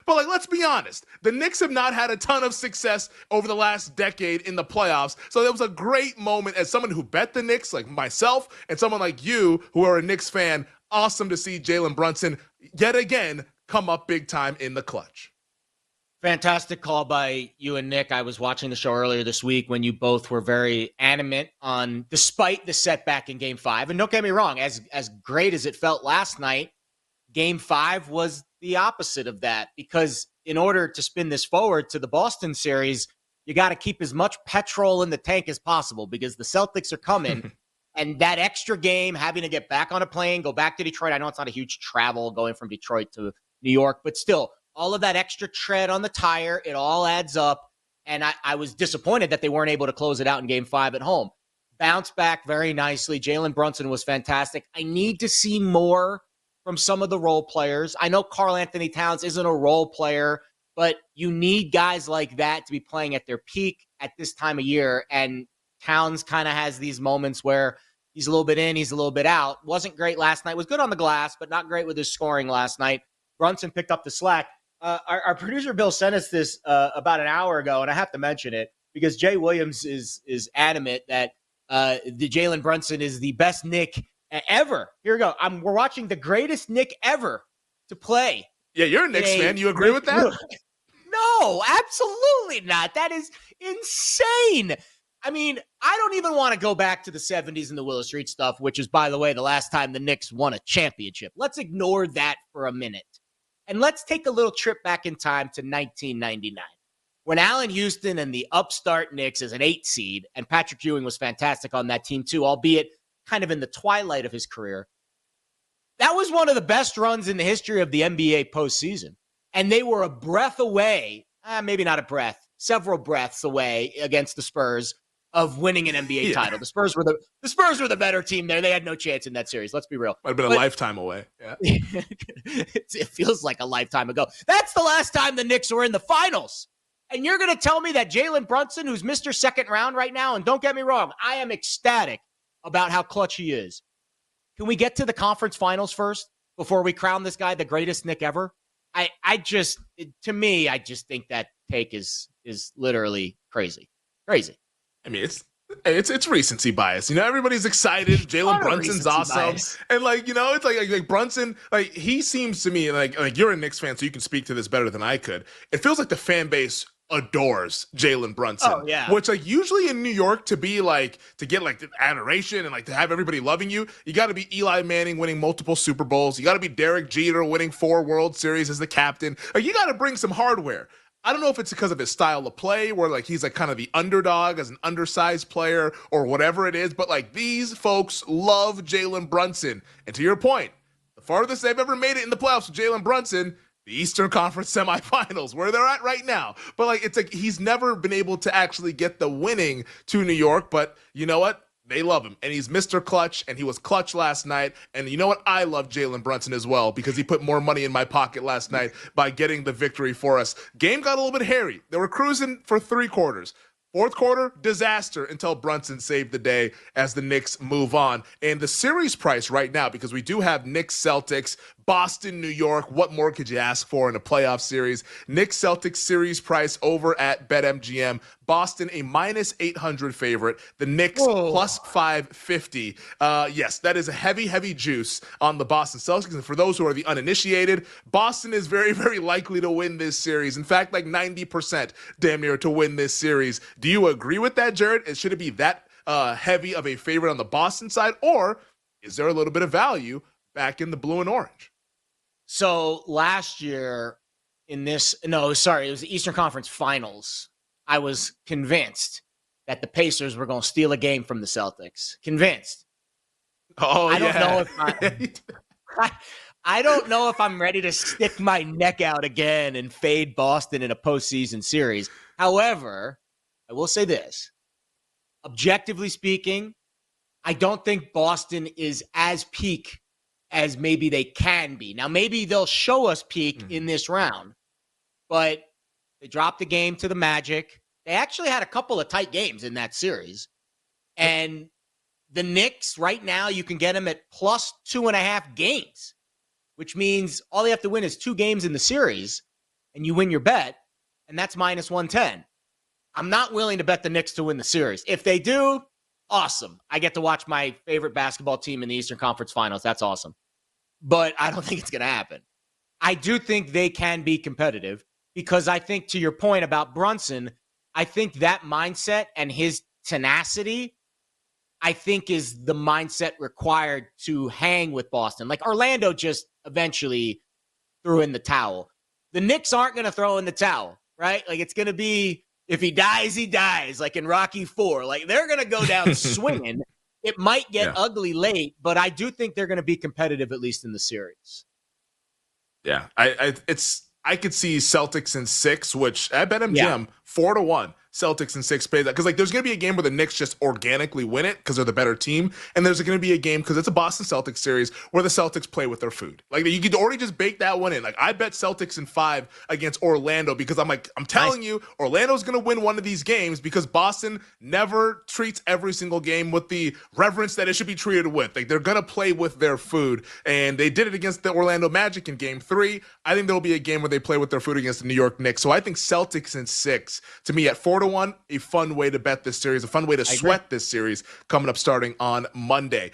But like, let's be honest. The Knicks have not had a ton of success over the last decade in the playoffs. So it was a great moment as someone who bet the Knicks, like myself, and someone like you who are a Knicks fan. Awesome to see Jalen Brunson yet again come up big time in the clutch. Fantastic call by you and Nick. I was watching the show earlier this week when you both were very adamant on, despite the setback in Game 5, and don't get me wrong, as great as it felt last night, Game 5 was the opposite of that, because in order to spin this forward to the Boston series, you got to keep as much petrol in the tank as possible, because the Celtics are coming, and that extra game, having to get back on a plane, go back to Detroit. I know it's not a huge travel going from Detroit to New York, but still, all of that extra tread on the tire, it all adds up. And I was disappointed that they weren't able to close it out in Game 5 at home. Bounced back very nicely. Jalen Brunson was fantastic. I need to see more from some of the role players. I know Karl Anthony Towns isn't a role player, but you need guys like that to be playing at their peak at this time of year. And Towns kind of has these moments where he's a little bit in, he's a little bit out. Wasn't great last night. Was good on the glass, but not great with his scoring last night. Brunson picked up the slack. Our producer Bill sent us this about an hour ago, and I have to mention it because Jay Williams is adamant that the Jalen Brunson is the best Knick ever. Here we go. We're watching the greatest Knick ever to play. Yeah, you're a Knicks fan. You agree with that? No, absolutely not. That is insane. I mean, I don't even want to go back to the 70s and the Willow Street stuff, which is, by the way, the last time the Knicks won a championship. Let's ignore that for a minute. And let's take a little trip back in time to 1999, when Allen Houston and the upstart Knicks as an 8 seed, and Patrick Ewing was fantastic on that team too, albeit kind of in the twilight of his career. That was one of the best runs in the history of the NBA postseason. And they were a breath away, maybe not a breath, several breaths away against the Spurs of winning an NBA title. The Spurs were the better team there. They had no chance in that series. Let's be real. Might have been a lifetime away. Yeah. It feels like a lifetime ago. That's the last time the Knicks were in the finals. And you're going to tell me that Jalen Brunson, who's Mr. Second Round right now, and don't get me wrong, I am ecstatic about how clutch he is. Can we get to the conference finals first before we crown this guy the greatest Knick ever? I just think that take is literally crazy. Crazy. I mean, it's recency bias. You know, everybody's excited. Jalen Brunson's awesome. Bias. And it's like Brunson, like he seems to me like you're a Knicks fan, so you can speak to this better than I could. It feels like the fan base adores Jalen Brunson. Oh, yeah. Which usually in New York to get the adoration and to have everybody loving you, you got to be Eli Manning winning multiple Super Bowls. You got to be Derek Jeter winning 4 World Series as the captain. You got to bring some hardware. I don't know if it's because of his style of play where he's kind of the underdog as an undersized player or whatever it is, but these folks love Jalen Brunson. And to your point, the farthest they've ever made it in the playoffs with Jalen Brunson, the Eastern Conference semifinals, where they're at right now. But he's never been able to actually get the winning to New York, but you know what? They love him, and he's Mr. Clutch, and he was clutch last night. And you know what? I love Jalen Brunson as well because he put more money in my pocket last night by getting the victory for us. Game got a little bit hairy. They were cruising for 3 quarters. 4th quarter, disaster until Brunson saved the day as the Knicks move on. And the series price right now, because we do have Knicks, Celtics, Boston, New York. What more could you ask for in a playoff series? Knicks, Celtics series price over at BetMGM. Boston, a minus 800 favorite. The Knicks, plus 550. Yes, that is a heavy, heavy juice on the Boston Celtics. And for those who are the uninitiated, Boston is very, very likely to win this series. In fact, 90% damn near to win this series. Do you agree with that, Jared? Should it be that heavy of a favorite on the Boston side? Or is there a little bit of value back in the blue and orange? So last year it was the Eastern Conference Finals. I was convinced that the Pacers were going to steal a game from the Celtics. Convinced. I don't know if I'm ready to stick my neck out again and fade Boston in a postseason series. However, I will say this. Objectively speaking, I don't think Boston is as peak as maybe they can be. Now, maybe they'll show us peak in this round, but they dropped the game to the Magic. They actually had a couple of tight games in that series. And the Knicks, right now, you can get them at plus 2.5 games, which means all they have to win is 2 games in the series. and you win your bet, and that's minus 110. I'm not willing to bet the Knicks to win the series. If they do, awesome. I get to watch my favorite basketball team in the Eastern Conference Finals. That's awesome. But I don't think it's going to happen. I do think they can be competitive because I think, to your point about Brunson, I think that mindset and his tenacity, I think, is the mindset required to hang with Boston. Like, Orlando just eventually threw in the towel. The Knicks aren't going to throw in the towel, right? Like, it's going to be, if he dies, he dies, like in Rocky IV. Like, they're going to go down swinging. It might get ugly late, but I do think they're going to be competitive, at least in the series. Yeah, I could see Celtics in 6, which I bet MGM 4-1. Celtics in 6 pays that, because like there's gonna be a game where the Knicks just organically win it because they're the better team, and there's gonna be a game because it's a Boston Celtics series where the Celtics play with their food. Like, you could already just bake that one in. Like, I bet Celtics in 5 against Orlando because I'm telling you, Orlando's gonna win one of these games because Boston never treats every single game with the reverence that it should be treated with. Like, they're gonna play with their food, and they did it against the Orlando Magic in Game 3. I think there'll be a game where they play with their food against the New York Knicks. So I think Celtics in 6, to me, at 4-1, a fun way to bet this series, a fun way to sweat this series coming up starting on Monday.